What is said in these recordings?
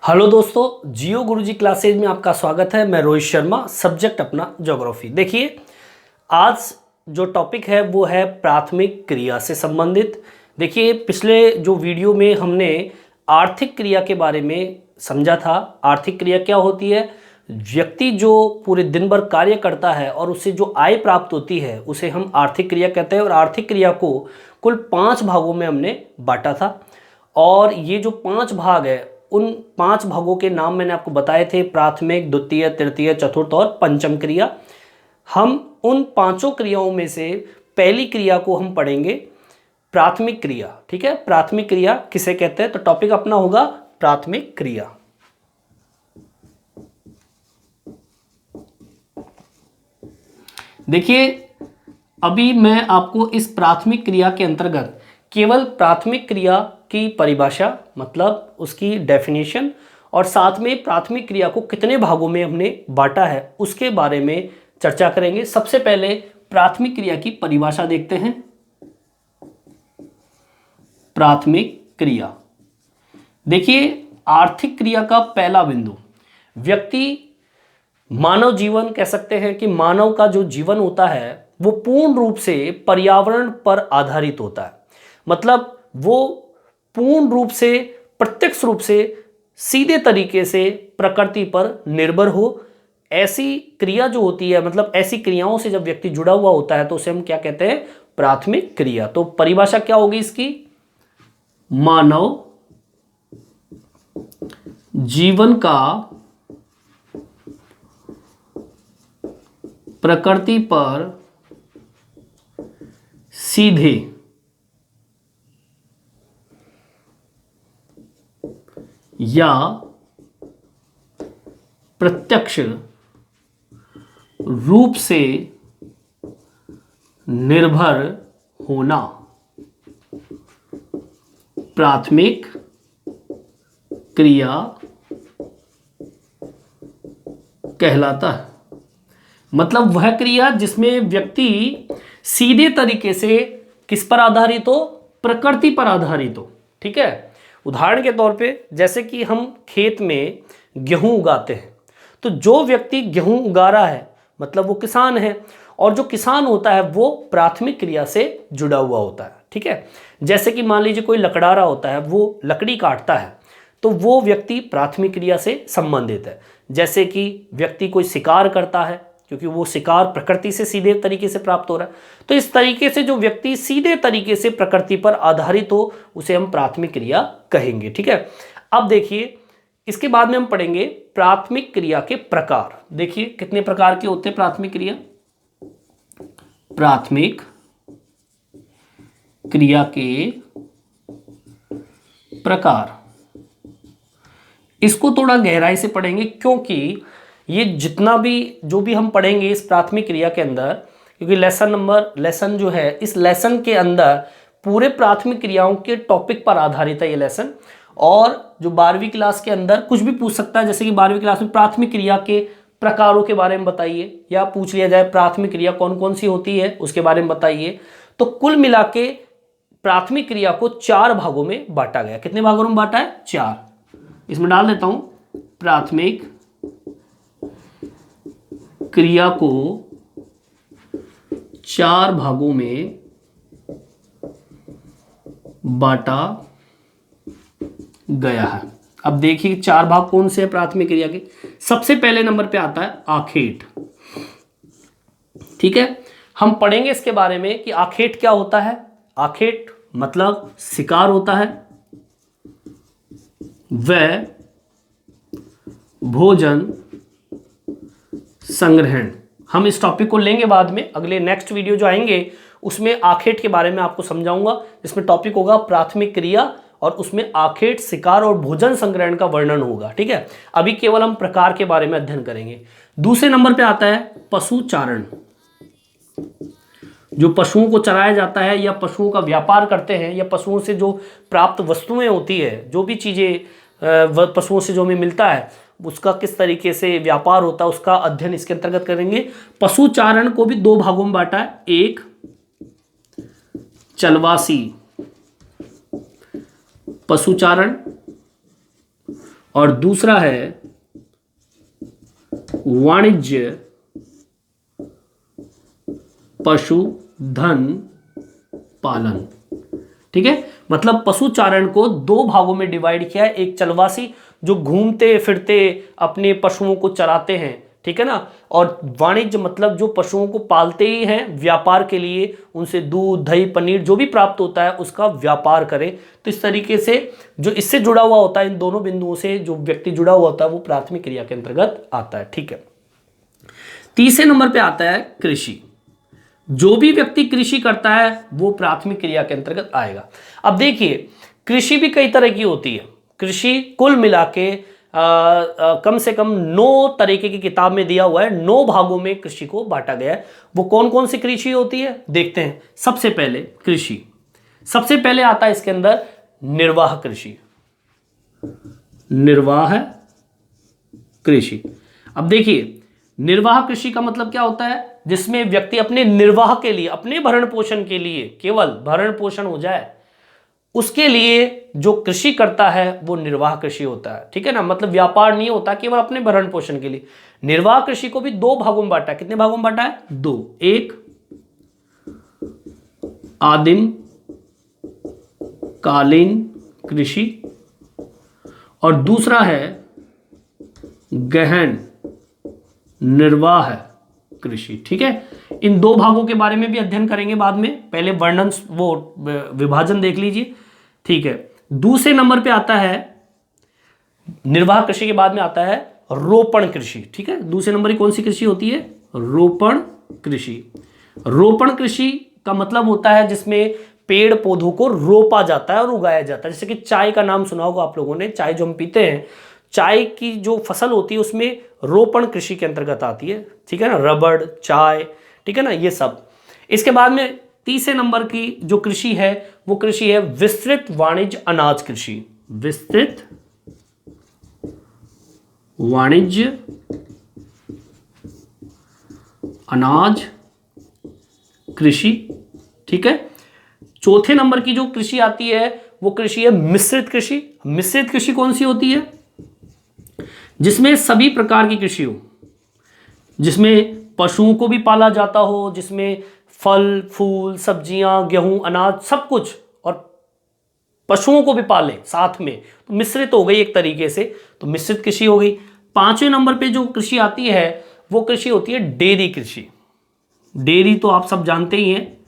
Hello दोस्तों, जियो गुरुजी classes में आपका स्वागत है। मैं रोहित शर्मा, सब्जेक्ट अपना ज्योग्राफी। देखिए, आज जो टॉपिक है वो है प्राथमिक क्रिया से संबंधित। देखिए, पिछले जो वीडियो में हमने आर्थिक क्रिया के बारे में समझा था। आर्थिक क्रिया क्या होती है? व्यक्ति जो पूरे दिन भर कार्य करता है और उससे जो आय प्राप्त होती है उसे हम आर्थिक क्रिया कहते हैं। और आर्थिक क्रिया को कुल 5 भागों में हमने बांटा था। और ये जो 5 भाग है, उन 5 भागों के नाम मैंने आपको बताए थे: प्राथमिक, द्वितीय, तृतीय, चतुर्थ और पंचम क्रिया। हम उन 5 क्रियाओं में से पहली क्रिया को हम पढ़ेंगे, प्राथमिक क्रिया। ठीक है, प्राथमिक क्रिया किसे कहते हैं? तो टॉपिक अपना होगा प्राथमिक क्रिया। देखिए, अभी मैं आपको इस प्राथमिक क्रिया के अंतर्गत केवल प्राथमिक क्रिया की परिभाषा, मतलब उसकी डेफिनेशन, और साथ में प्राथमिक क्रिया को कितने भागों में हमने बांटा है उसके बारे में चर्चा करेंगे। सबसे पहले प्राथमिक क्रिया की परिभाषा देखते हैं। प्राथमिक क्रिया, देखिए, आर्थिक क्रिया का पहला बिंदु व्यक्ति, मानव जीवन कह सकते हैं कि मानव का जो जीवन होता है वो पूर्ण रूप से पर्यावरण पर आधारित होता है। मतलब वो पूर्ण रूप से, प्रत्यक्ष रूप से, सीधे तरीके से प्रकृति पर निर्भर हो। ऐसी क्रिया जो होती है, मतलब ऐसी क्रियाओं से जब व्यक्ति जुड़ा हुआ होता है तो उसे हम क्या कहते हैं? प्राथमिक क्रिया। तो परिभाषा क्या होगी इसकी? मानव जीवन का प्रकृति पर सीधे या प्रत्यक्ष रूप से निर्भर होना प्राथमिक क्रिया कहलाता है। मतलब वह क्रिया जिसमें व्यक्ति सीधे तरीके से किस पर आधारित हो? प्रकृति पर आधारित हो। ठीक है, उदाहरण के तौर पे जैसे कि हम खेत में गेहूं उगाते हैं, तो जो व्यक्ति गेहूं उगा रहा है मतलब वो किसान है, और जो किसान होता है वो प्राथमिक क्रिया से जुड़ा हुआ होता है। ठीक है, जैसे कि मान लीजिए कोई लकड़ारा होता है, वो लकड़ी काटता है, तो वो व्यक्ति प्राथमिक क्रिया से संबंधित है। जैसे कि व्यक्ति कोई शिकार करता है, क्योंकि वो शिकार प्रकृति से सीधे तरीके से प्राप्त हो रहा है। तो इस तरीके से जो व्यक्ति सीधे तरीके से प्रकृति पर आधारित हो उसे हम प्राथमिक क्रिया कहेंगे। ठीक है, अब देखिए, इसके बाद में हम पढ़ेंगे प्राथमिक क्रिया के प्रकार। देखिए, कितने प्रकार के होते हैं प्राथमिक क्रिया? प्राथमिक क्रिया के प्रकार, इसको थोड़ा गहराई से पढ़ेंगे, क्योंकि ये जितना भी जो भी हम पढ़ेंगे इस प्राथमिक क्रिया के अंदर, क्योंकि लेसन जो है, इस लेसन के अंदर पूरे प्राथमिक क्रियाओं के टॉपिक पर आधारित है ये लेसन। और जो 12वीं क्लास के अंदर कुछ भी पूछ सकता है, जैसे कि 12वीं क्लास में प्राथमिक क्रिया के प्रकारों के बारे में बताइए, या पूछ लिया जाए प्राथमिक क्रिया कौन कौन सी होती है उसके बारे में बताइए। तो कुल मिला के प्राथमिक क्रिया को 4 भागों में बांटा गया। कितने भागों में बांटा है? 4। इसमें डाल देता हूं, प्राथमिक क्रिया को 4 भागों में बांटा गया है। अब देखिए 4 भाग कौन से हैं प्राथमिक क्रिया के। सबसे पहले नंबर पे आता है आखेट। ठीक है, हम पढ़ेंगे इसके बारे में कि आखेट क्या होता है। आखेट मतलब शिकार होता है, वह भोजन संग्रहण। हम इस टॉपिक को लेंगे बाद में, अगले नेक्स्ट वीडियो जो आएंगे उसमें आखेट के बारे में आपको समझाऊंगा। इसमें टॉपिक होगा प्राथमिक क्रिया, और उसमें आखेट, शिकार और भोजन संग्रहण का वर्णन होगा। ठीक है, अभी केवल हम प्रकार के बारे में अध्ययन करेंगे। दूसरे नंबर पे आता है पशुचारण। जो पशुओं को चराया जाता है या पशुओं का व्यापार करते हैं, या पशुओं से जो प्राप्त वस्तुएं होती है, जो भी चीजें पशुओं से जो हमें मिलता है उसका किस तरीके से व्यापार होता है उसका अध्ययन इसके अंतर्गत करेंगे। पशुचारण को भी 2 भागों में बांटा है। एक चलवासी पशुचारण और दूसरा है वाणिज्य पशुधन पालन। ठीक है, मतलब पशुचारण को दो भागों में डिवाइड किया है। एक चलवासी जो घूमते फिरते अपने पशुओं को चराते हैं, ठीक है ना, और वाणिज्य मतलब जो पशुओं को पालते ही हैं व्यापार के लिए, उनसे दूध दही पनीर जो भी प्राप्त होता है उसका व्यापार करें। तो इस तरीके से जो इससे जुड़ा हुआ होता है, इन दोनों बिंदुओं से जो व्यक्ति जुड़ा हुआ होता है वो प्राथमिक क्रिया के अंतर्गत आता है। ठीक है, तीसरे नंबर पे आता है कृषि। जो भी व्यक्ति कृषि करता है वो प्राथमिक क्रिया के अंतर्गत आएगा। अब देखिए, कृषि भी कई तरह की होती है। कृषि कुल मिला के कम से कम 9 तरीके की किताब में दिया हुआ है, 9 भागों में कृषि को बांटा गया है। वो कौन कौन सी कृषि होती है देखते हैं। सबसे पहले कृषि, सबसे पहले आता है इसके अंदर निर्वाह कृषि। निर्वाह कृषि, अब देखिए निर्वाह कृषि का मतलब क्या होता है, जिसमें व्यक्ति अपने निर्वाह के लिए, अपने भरण पोषण के लिए, केवल भरण पोषण हो जाए उसके लिए जो कृषि करता है वो निर्वाह कृषि होता है। ठीक है ना, मतलब व्यापार नहीं होता, केवल अपने भरण पोषण के लिए। निर्वाह कृषि को भी 2 भागों में बांटा है। कितने भागों में बांटा है? 2। एक आदिम कालीन कृषि और दूसरा है गहन निर्वाह कृषि। ठीक है, इन 2 भागों के बारे में भी अध्ययन करेंगे बाद में, पहले वर्णन वो विभाजन देख लीजिए। ठीक है, दूसरे नंबर पे आता है निर्वाह कृषि के बाद में आता है रोपण कृषि। ठीक है, दूसरे नंबर की कौन सी कृषि होती है? रोपण कृषि। रोपण कृषि का मतलब होता है जिसमें पेड़ पौधों को रोपा जाता है और उगाया जाता है। जैसे कि चाय का नाम सुना होगा आप लोगों ने, चाय जो हम पीते हैं, चाय की जो फसल होती है उसमें रोपण कृषि के अंतर्गत आती है। ठीक है ना, रबड़, चाय, ठीक है ना, ये सब। इसके बाद में तीसरे नंबर की जो कृषि है वो कृषि है विस्तृत वाणिज्य अनाज कृषि। विस्तृत वाणिज्य अनाज कृषि। ठीक है, चौथे नंबर की जो कृषि आती है वो कृषि है मिश्रित कृषि। मिश्रित कृषि कौन सी होती है? जिसमें सभी प्रकार की कृषि हो, जिसमें पशुओं को भी पाला जाता हो, जिसमें फल फूल सब्जियां गेहूं अनाज सब कुछ, और पशुओं को भी पाले साथ में, तो मिश्रित हो गई एक तरीके से, तो मिश्रित कृषि हो गई। 5वें नंबर पे जो कृषि आती है वो कृषि होती है डेयरी कृषि। डेयरी तो आप सब जानते ही हैं,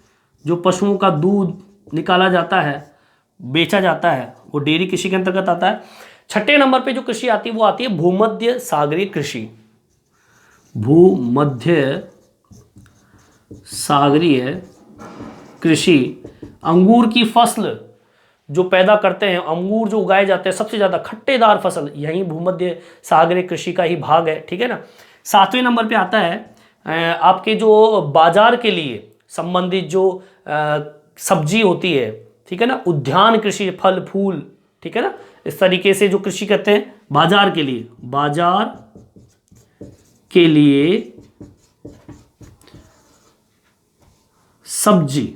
जो पशुओं का दूध निकाला जाता है, बेचा जाता है, वो डेयरी कृषि के अंतर्गत आता है। 6ठे नंबर पे जो कृषि आती है वो आती है भूमध्य सागरीय कृषि। भूमध्य सागरीय कृषि, अंगूर की फसल जो पैदा करते हैं, अंगूर जो उगाए जाते हैं, सबसे ज़्यादा खट्टेदार फसल यही भूमध्य सागरीय कृषि का ही भाग है। ठीक है ना। 7वें नंबर पे आता है आपके जो बाजार के लिए संबंधित जो सब्जी होती है, ठीक है ना, उद्यान कृषि, फल फूल, ठीक है ना, इस तरीके से जो कृषि करते हैं बाजार के लिए, बाजार के लिए सब्जी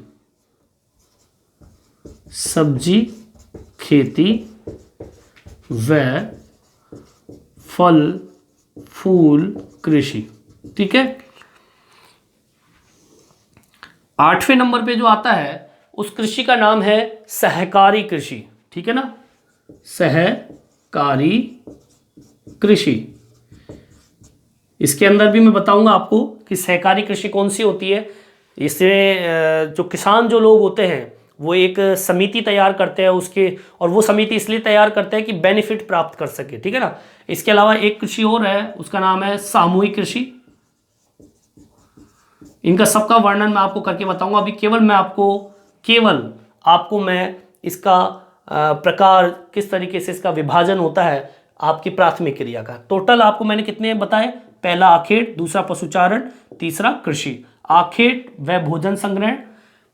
खेती व फल फूल कृषि। ठीक है। 8वें नंबर पे जो आता है उस कृषि का नाम है सहकारी कृषि। ठीक है ना, सहकारी कृषि। इसके अंदर भी मैं बताऊंगा आपको कि सहकारी कृषि कौन सी होती है। इसमें जो किसान जो लोग होते हैं वो एक समिति तैयार करते हैं उसके, और वो समिति इसलिए तैयार करते हैं कि बेनिफिट प्राप्त कर सके। ठीक है ना। इसके अलावा एक कृषि और है, उसका नाम है सामूहिक कृषि। इनका सबका वर्णन मैं आपको करके बताऊंगा। अभी केवल आपको मैं इसका प्रकार, किस तरीके से इसका विभाजन होता है आपकी प्राथमिक क्रिया का। टोटल आपको मैंने कितने बताए? पहला आखेट, दूसरा पशुचारण, तीसरा कृषि। आखेट व भोजन संग्रहण,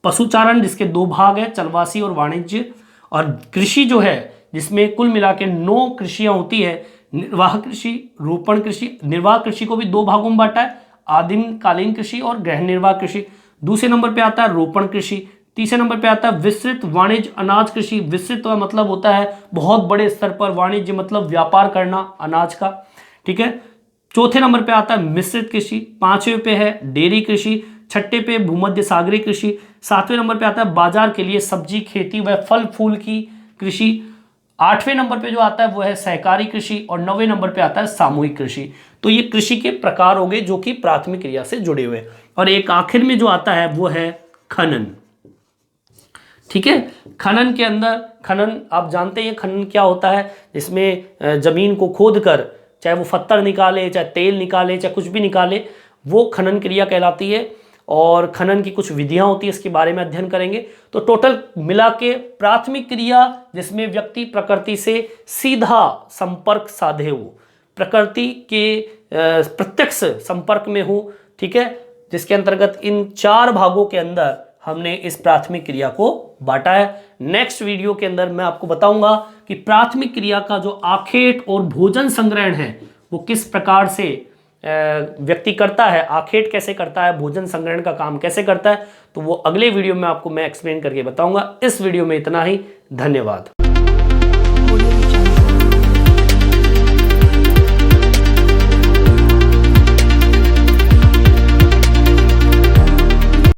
पशुचारण जिसके 2 भाग है, चलवासी और वाणिज्य, और कृषि जो है जिसमें कुल मिला के 9 कृषियां होती है, निर्वाह कृषि, रोपण कृषि। निर्वाह कृषि को भी 2 भागों में बांटा है, आदिम कालीन कृषि और गहन निर्वाह कृषि। दूसरे नंबर पे आता है रोपण कृषि, तीसरे नंबर पे आता है विस्तृत वाणिज्य अनाज कृषि। विस्तृत का मतलब होता है बहुत बड़े स्तर पर, वाणिज्य मतलब व्यापार करना अनाज का, ठीक है। चौथे नंबर पे आता है मिश्रित कृषि। पांचवें पे है डेयरी कृषि। छठे पे भूमध्य सागरीय कृषि। सातवें नंबर पे आता है बाजार के लिए सब्जी खेती व फल फूल की कृषि। आठवें नंबर पे जो आता है वो है सहकारी कृषि। और नौवें नंबर पे आता है सामूहिक कृषि। तो ये कृषि के प्रकार हो गए जो कि प्राथमिक क्रिया से जुड़े हुए। और एक आखिर में जो आता है वो है खनन, ठीक है। खनन के अंदर, खनन आप जानते हैं खनन क्या होता है, इसमें जमीन को खोद कर चाहे वो पत्थर निकाले, चाहे तेल निकाले, चाहे कुछ भी निकाले, वो खनन क्रिया कहलाती है। और खनन की कुछ विधियां होती है, इसके बारे में अध्ययन करेंगे। तो टोटल मिला के प्राथमिक क्रिया जिसमें व्यक्ति प्रकृति से सीधा संपर्क साधे हो, प्रकृति के प्रत्यक्ष संपर्क में हो, ठीक है, जिसके अंतर्गत इन 4 भागों के अंदर हमने इस प्राथमिक क्रिया को बांटा है। नेक्स्ट वीडियो के अंदर मैं आपको बताऊंगा कि प्राथमिक क्रिया का जो आखेट और भोजन संग्रहण है वो किस प्रकार से व्यक्ति करता है, आखेट कैसे करता है, भोजन संग्रहण का काम कैसे करता है, तो वो अगले वीडियो में आपको मैं एक्सप्लेन करके बताऊंगा। इस वीडियो में इतना ही, धन्यवाद।